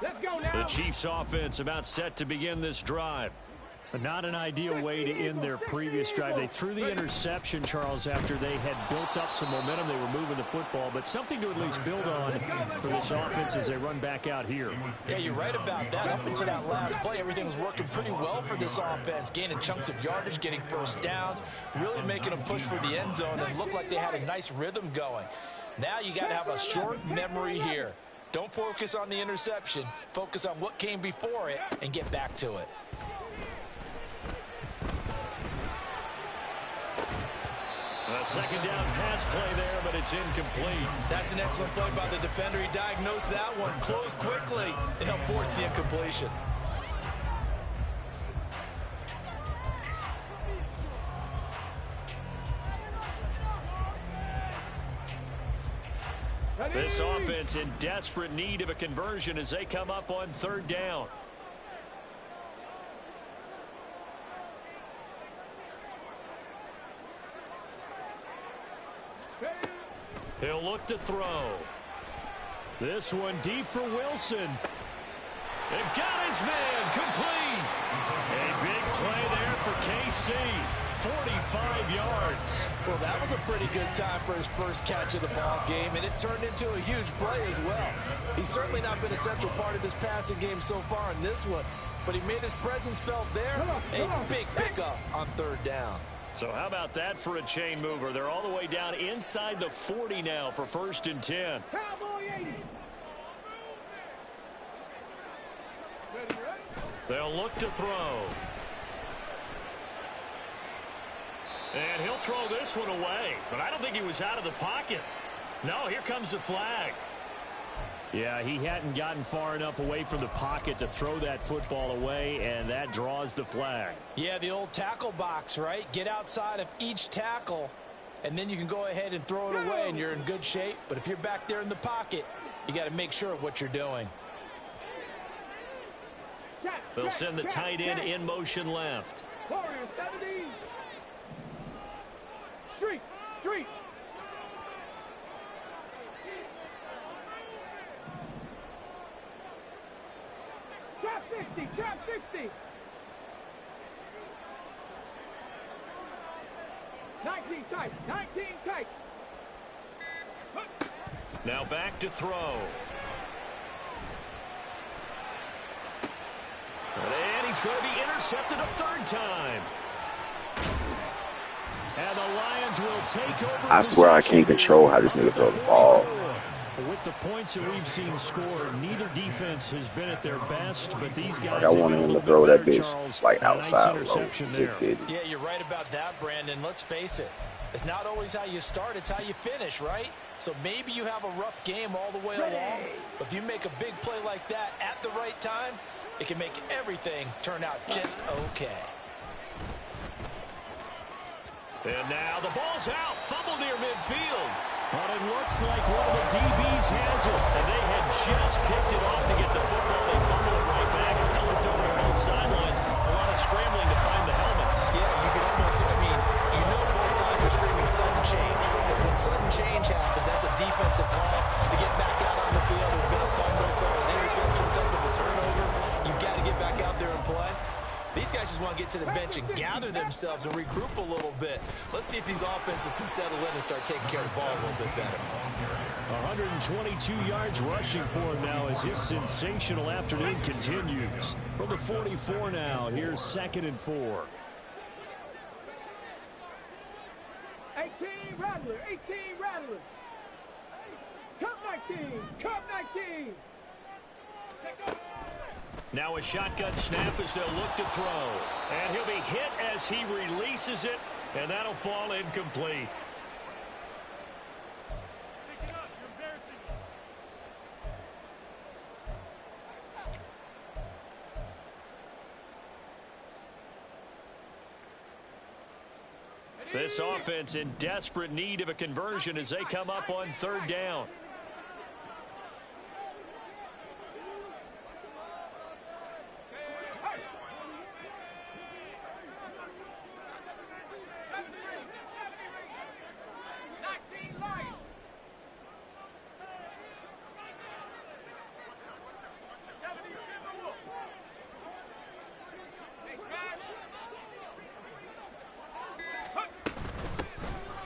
Let's go now. The Chiefs offense about set to begin this drive. Not an ideal way to end their previous drive. They threw the interception, Charles, after they had built up some momentum. They were moving the football, but something to at least build on for this offense as they run back out here. Yeah, you're right about that. Up until that last play, everything was working pretty well for this offense, gaining chunks of yardage, getting first downs, really making a push for the end zone, and looked like they had a nice rhythm going. Now you got to have a short memory here. Don't focus on the interception. Focus on what came before it and get back to it. A second down pass play there, but it's incomplete. That's an excellent play by the defender. He diagnosed that one, closed quickly, and helped force the incompletion. This offense in desperate need of a conversion as they come up on third down. He'll look to throw. This one deep for Wilson. And got his man complete. A big play there for KC. 45 yards. Well, that was a pretty good time for his first catch of the ball game, and it turned into a huge play as well. He's certainly not been a central part of this passing game so far in this one, but he made his presence felt there. A big pickup on third down. So how about that for a chain mover? They're all the way down inside the 40 now for 1st and 10. Cowboy 80. They'll look to throw. And he'll throw this one away. But I don't think he was out of the pocket. No, here comes the flag. Yeah, he hadn't gotten far enough away from the pocket to throw that football away, and that draws the flag. Yeah, the old tackle box, right? Get outside of each tackle, and then you can go ahead and throw it away, and you're in good shape. But if you're back there in the pocket, you got to make sure of what you're doing. They'll send the tight end in motion left. Warrior 70. Street. Trap 60. 19 tight. Now back to throw. And he's going to be intercepted a third time. And the Lions will take over. I swear I can't control how this nigga throws the ball. With the points that we've seen scored, neither defense has been at their best, but these guys, like I wanted him to throw that bitch like outside low. Yeah, you're right about that, Brandon. Let's face it. It's not always how you start, it's how you finish, right? So maybe you have a rough game all the way along, but if you make a big play like that at the right time, it can make everything turn out just okay. And now the ball's out. Fumble near midfield. But it looks like one of the DBs has it. And they had just picked it off to get the football. They fumble it right back. And they looked over to both sidelines. A lot of scrambling to find the helmets. Yeah, you can almost, you know both sides are screaming sudden change. Because when sudden change happens, that's a defensive call to get back out on the field. There's been a fumble, so an interception, type of a turnover. You've got to get back out there and play. These guys just want to get to the bench and gather themselves and regroup a little bit. Let's see if these offenses can settle in and start taking care of the ball a little bit better. 122 yards rushing for him now as his sensational afternoon continues. From the 44 now, here's 2nd and 4. 18 Rattlers. Cup 19. Now a shotgun snap as they'll look to throw. And he'll be hit as he releases it, and that'll fall incomplete. This offense in desperate need of a conversion as they come up on third down.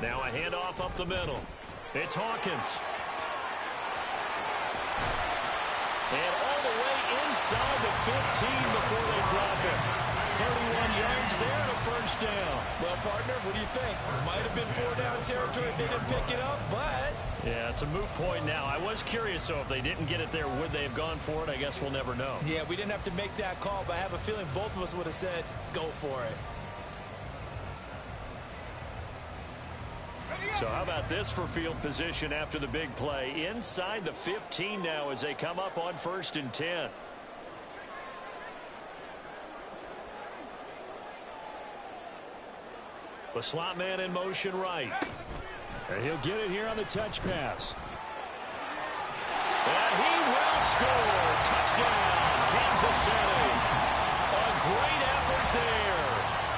Now a handoff up the middle. It's Hawkins. And all the way inside the 15 before they drop it. 31 yards there and a first down. Well, partner, what do you think? Might have been 4-down territory if they didn't pick it up, but... Yeah, it's a moot point now. I was curious, so if they didn't get it there, would they have gone for it? I guess we'll never know. Yeah, we didn't have to make that call, but I have a feeling both of us would have said, go for it. So how about this for field position after the big play? Inside the 15 now as they come up on 1st and 10. The slot man in motion right. And he'll get it here on the touch pass. And he will score. Touchdown, Kansas City. A great effort there.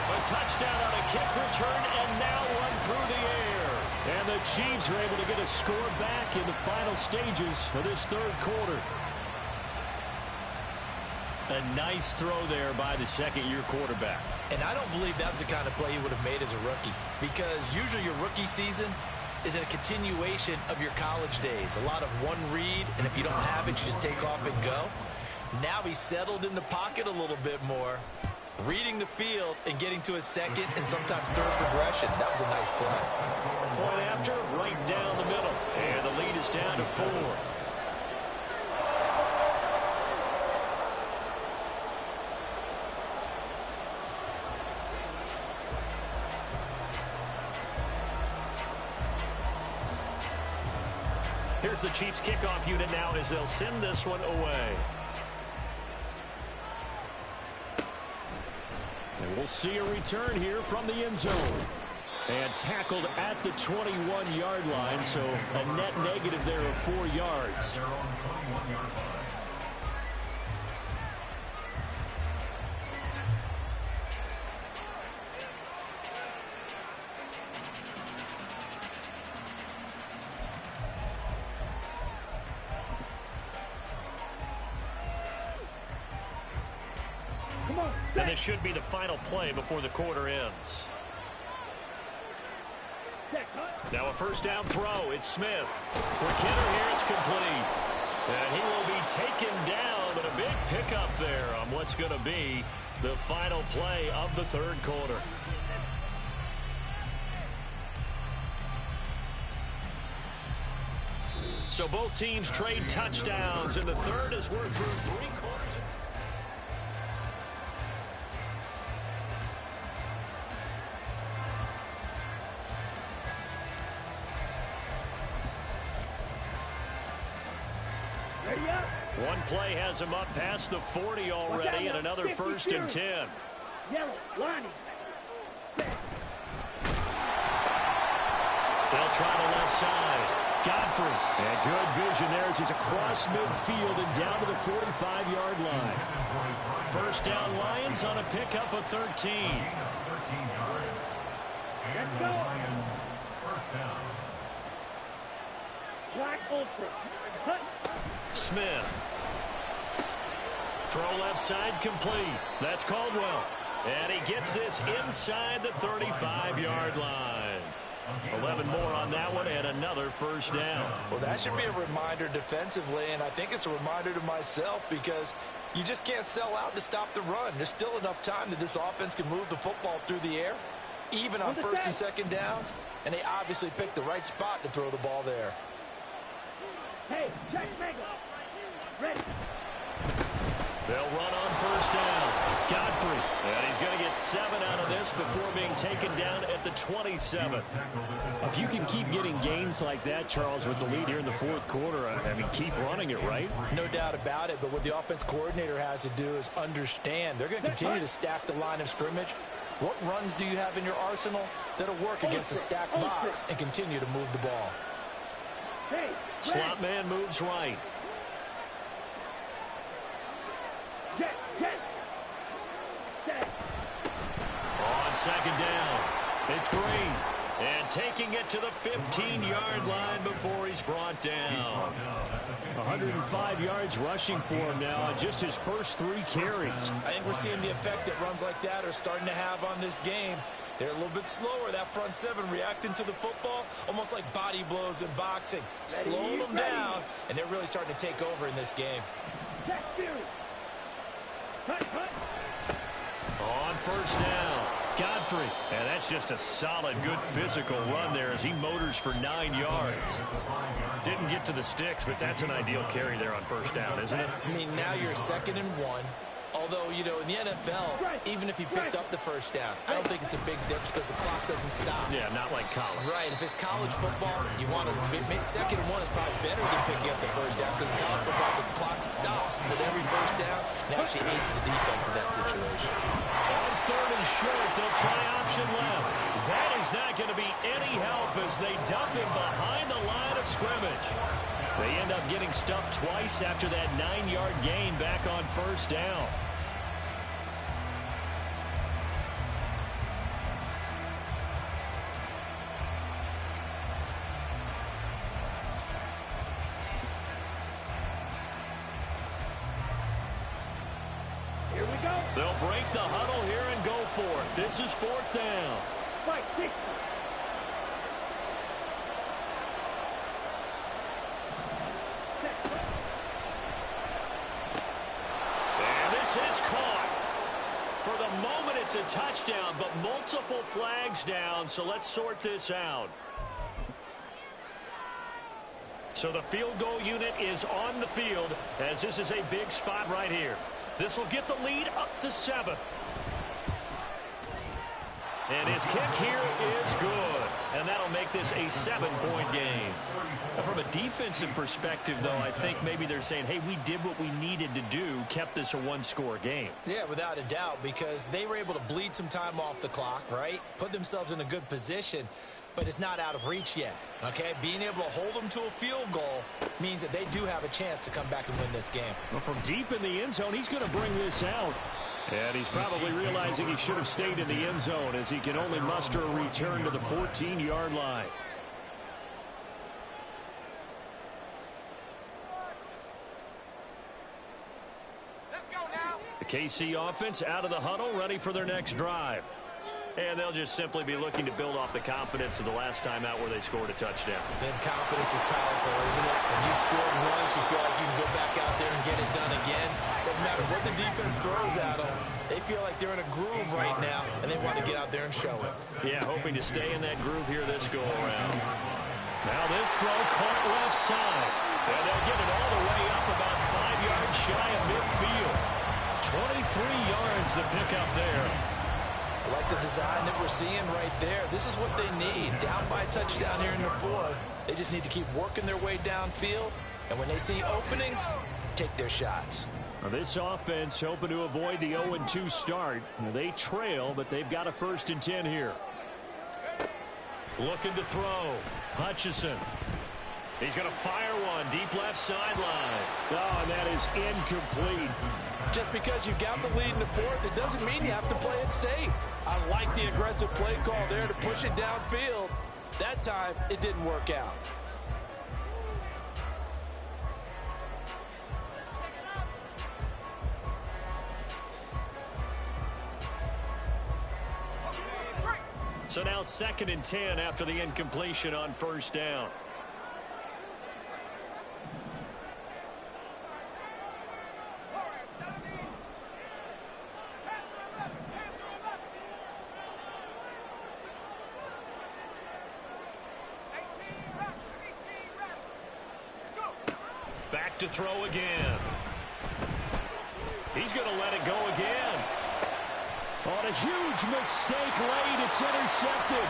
A touchdown on a kick return and now one through the air. And the Chiefs are able to get a score back in the final stages of this third quarter. A nice throw there by the second-year quarterback. And I don't believe that was the kind of play he would have made as a rookie, because usually your rookie season is a continuation of your college days. A lot of one read, and if you don't have it, you just take off and go. Now he's settled in the pocket a little bit more, reading the field and getting to his second and sometimes third progression. That was a nice play. Point after, right down the middle. And the lead is down to 4. Here's the Chiefs kickoff unit now as they'll send this one away. And we'll see a return here from the end zone. And tackled at the 21-yard line, so a net negative there of 4 yards. And this should be the final play before the quarter ends. Now a first down throw. It's Smith. For Kenner here, it's complete. And he will be taken down, but a big pickup there on what's going to be the final play of the third quarter. So both teams trade touchdowns in the third as we're through 3 quarters. One play has him up past the 40 already, and another 1st and 10. Yellow, lining. They'll try the left side. Godfrey. And good vision there as he's across midfield and down to the 45-yard line. First down Lions on a pickup of 13. Let's go. Black Ultra. Cut. Smith. Throw left side complete. That's Caldwell. And he gets this inside the 35-yard line. 11 more on that one and another first down. Well, that should be a reminder defensively, and I think it's a reminder to myself because you just can't sell out to stop the run. There's still enough time that this offense can move the football through the air, even on first and second downs, and they obviously picked the right spot to throw the ball there. Hey, check Mega. Ready. They'll run on first down. Godfrey. And he's going to get 7 out of this before being taken down at the 27. If you can keep getting gains like that, Charles, with the lead here in the fourth quarter, I mean, keep running it, right? No doubt about it, but what the offense coordinator has to do is understand they're going to continue to stack the line of scrimmage. What runs do you have in your arsenal that'll work against a stacked box and continue to move the ball? Hey, slot man moves right. On second down, it's Green. And taking it to the 15-yard line before he's brought down. 105 yards rushing for him now on just his first 3 carries. I think we're seeing the effect that runs like that are starting to have on this game. They're a little bit slower, that front seven, reacting to the football, almost like body blows in boxing. Slowing them down, and they're really starting to take over in this game. On first down, Godfrey. And that's just a solid, good physical run there as he motors for 9 yards. Didn't get to the sticks, but that's an ideal carry there on first down, isn't it? I mean, now you're 2nd and 1. Although, you know, in the NFL, even if he picked up the first down, I don't think it's a big difference because the clock doesn't stop. Yeah, not like college. Right. If it's college football, you want to make 2nd and 1 is probably better than picking up the first down because in college football, the clock stops with every first down and actually aids the defense in that situation. On 3rd and short, they'll try option left. That is not going to be any help as they dump him behind the line of scrimmage. They end up getting stuffed twice after that 9-yard gain back on first down. Here we go. They'll break the huddle here and go for it. This is 4th down. Fight, 60. And this is caught. For the moment, it's a touchdown, but multiple flags down, so let's sort this out. So the field goal unit is on the field as this is a big spot right here. This will get the lead up to 7. And his kick here is good. And that'll make this a 7-point game. Now, from a defensive perspective, though, I think maybe they're saying, hey, we did what we needed to do, kept this a 1-score game. Yeah, without a doubt, because they were able to bleed some time off the clock, right? Put themselves in a good position, but it's not out of reach yet, okay? Being able to hold them to a field goal means that they do have a chance to come back and win this game. Well, from deep in the end zone, he's going to bring this out. And he's probably realizing he should have stayed in the end zone as he can only muster a return to the 14-yard line. Let's go now. The KC offense out of the huddle, ready for their next drive. And they'll just simply be looking to build off the confidence of the last time out where they scored a touchdown. Then confidence is powerful, isn't it? When you scored once, you feel like you can go back out there and get it done again. Doesn't matter what the defense throws at them. They feel like they're in a groove right now, and they want to get out there and show it. Yeah, hoping to stay in that groove here this go-around. Now this throw caught left side. And they'll get it all the way up about 5 yards shy of midfield. 23 yards the pickup there. I like the design that we're seeing right there. This is what they need. Down by a touchdown here in the 4th. They just need to keep working their way downfield. And when they see openings, take their shots. Now this offense hoping to avoid the 0-2 start. Now they trail, but they've got a 1st and 10 here. Looking to throw. Hutchison. He's going to fire one deep left sideline. Oh, and that is incomplete. Just because you got the lead in the 4th, it doesn't mean you have to play it safe. I like the aggressive play call there to push it downfield. That time, it didn't work out. So now 2nd and 10 after the incompletion on first down. Back to throw again. He's going to let it go again. On a huge mistake late, it's intercepted.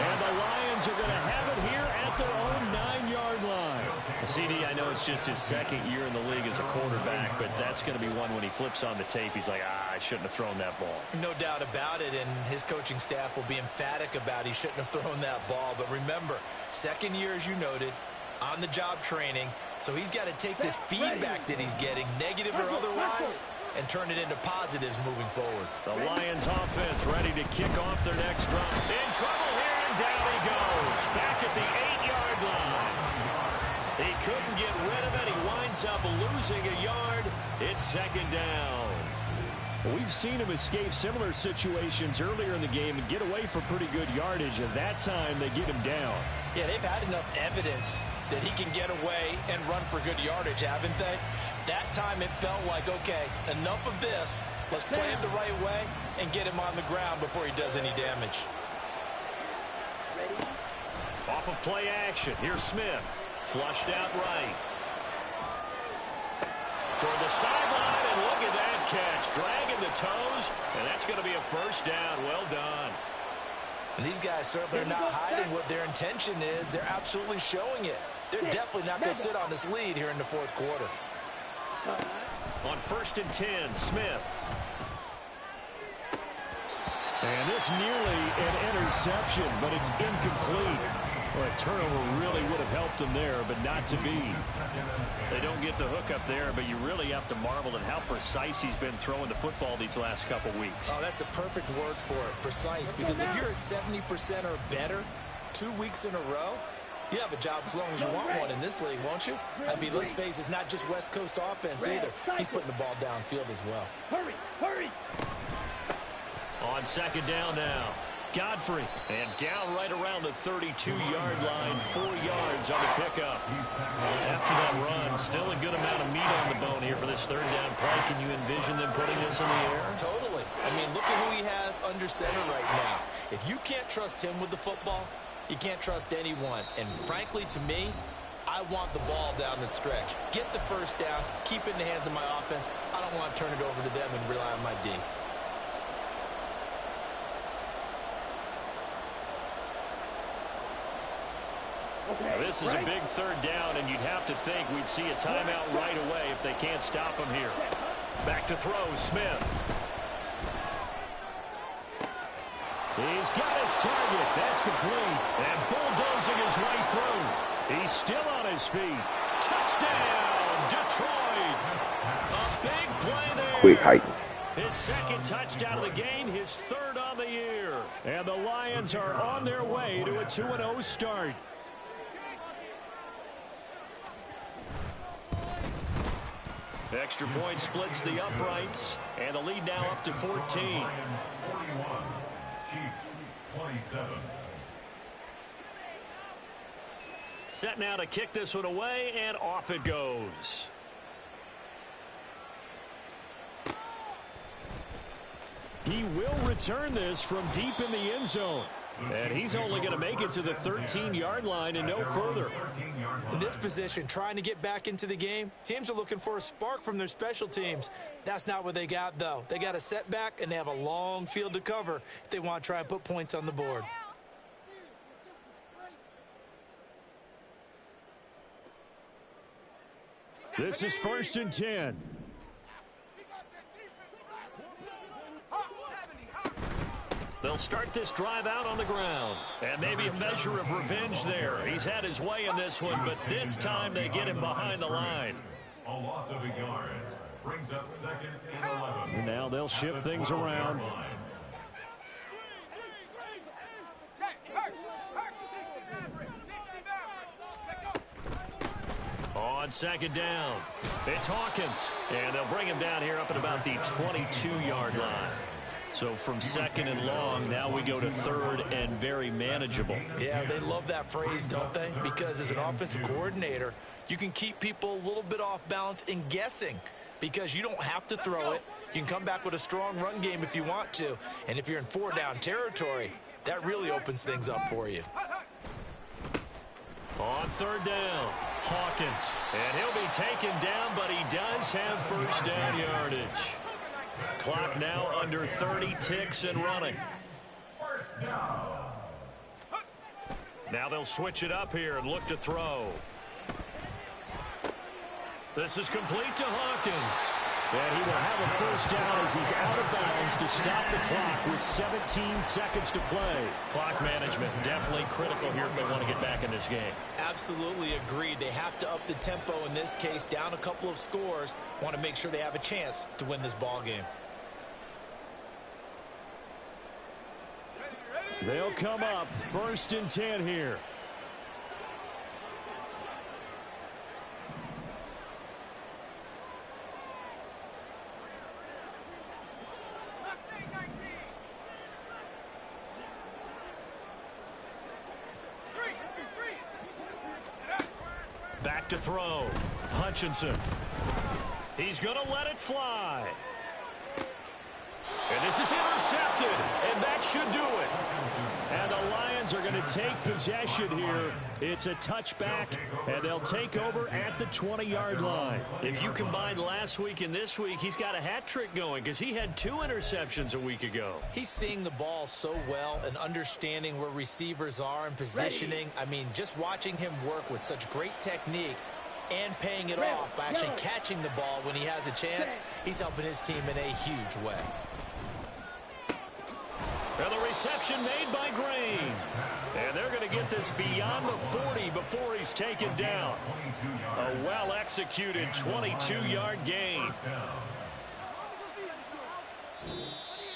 And the Lions are going to have it here at their own 9-yard line. CD, I know it's just his 2nd year in the league as a quarterback, but that's going to be one when he flips on the tape, he's like, I shouldn't have thrown that ball. No doubt about it, and his coaching staff will be emphatic about he shouldn't have thrown that ball. But remember, 2nd year, as you noted, on-the-job training, so he's got to take this feedback that he's getting, negative or otherwise, and turn it into positives moving forward. The Lions offense ready to kick off their next drive. In trouble here, and down he goes. Back at the 8-yard line. He couldn't get rid of it. He winds up losing a yard. It's 2nd down. We've seen him escape similar situations earlier in the game and get away for pretty good yardage, and that time they get him down. Yeah, they've had enough evidence that he can get away and run for good yardage, haven't they? That time it felt like, okay, enough of this. Let's play it the right way and get him on the ground before he does any damage. Off of play action, here's Smith. Flushed out right. Toward the sideline, and look at that catch. Dragging the toes, and that's going to be a first down. Well done. And these guys certainly are not hiding what their intention is. They're absolutely showing it. They're definitely not going to sit on this lead here in the fourth quarter. On 1st and 10, Smith. And this nearly an interception, but it's incomplete. Well, a turnover really would have helped them there, but not to be. They don't get the hook up there, but you really have to marvel at how precise he's been throwing the football these last couple weeks. Oh, that's the perfect word for it, precise. Because if you're at 70% or better 2 weeks in a row, you have a job as long as you want one in this league, won't you? I mean, let's face it, it's not just West Coast offense either. He's putting the ball downfield as well. Hurry, hurry. On 2nd down now, Godfrey. And down right around the 32-yard line, 4 yards on the pickup. After that run, still a good amount of meat on the bone here for this 3rd down play. Can you envision them putting this in the air? Totally. I mean, look at who he has under center right now. If you can't trust him with the football, you can't trust anyone. And frankly, to me, I want the ball down the stretch. Get the first down, keep it in the hands of my offense. I don't want to turn it over to them and rely on my D. Now, this is a big 3rd down, and you'd have to think we'd see a timeout right away if they can't stop him here. Back to throw, Smith. He's got his target. That's complete. And bulldozing his way through. He's still on his feet. Touchdown, Detroit. A big play there. Quick height. His 2nd touchdown of the game, his 3rd on the year. And the Lions are on their way to a 2-0 start. Extra point splits the uprights, and the lead now up to 14. 41, Chiefs 27. Set now to kick this one away, and off it goes. He will return this from deep in the end zone. And he's only going to make it to the 13-yard line and no further. In this position, trying to get back into the game, teams are looking for a spark from their special teams. That's not what they got, though. They got a setback, and they have a long field to cover if they want to try and put points on the board. This is 1st and 10. They'll start this drive out on the ground. And maybe a measure of revenge there. He's had his way in this one, but this time they get him behind the line. A loss of a yard brings up 2nd and 11. And now they'll shift things around. On 2nd down, it's Hawkins. And they'll bring him down here up at about the 22-yard line. So from 2nd and long, now we go to 3rd and very manageable. Yeah, they love that phrase, don't they? Because as an offensive coordinator, you can keep people a little bit off balance in guessing because you don't have to throw it. You can come back with a strong run game if you want to. And if you're in 4-down territory, that really opens things up for you. On 3rd down, Hawkins. And he'll be taken down, but he does have first down yardage. Clock now under 30 ticks and running. First down. Now they'll switch it up here and look to throw. This is complete to Hawkins. And he will have a first down as he's out of bounds to stop the clock with 17 seconds to play. Clock management definitely critical here if they want to get back in this game. Absolutely agreed. They have to up the tempo in this case, down a couple of scores. Want to make sure they have a chance to win this ball game. They'll come up 1st and 10 here. Back to throw. Hutchinson. He's going to let it fly. And this is intercepted, and that should do it. And the Lions are going to take possession here. It's a touchback, and they'll take over at the 20-yard line. If you combine last week and this week, he's got a hat trick going because he had 2 interceptions a week ago. He's seeing the ball so well and understanding where receivers are and positioning. I mean, just watching him work with such great technique and paying it off by actually catching the ball when he has a chance, he's helping his team in a huge way. And the reception made by Green. And they're going to get this beyond the 40 before he's taken down. A well-executed 22-yard gain.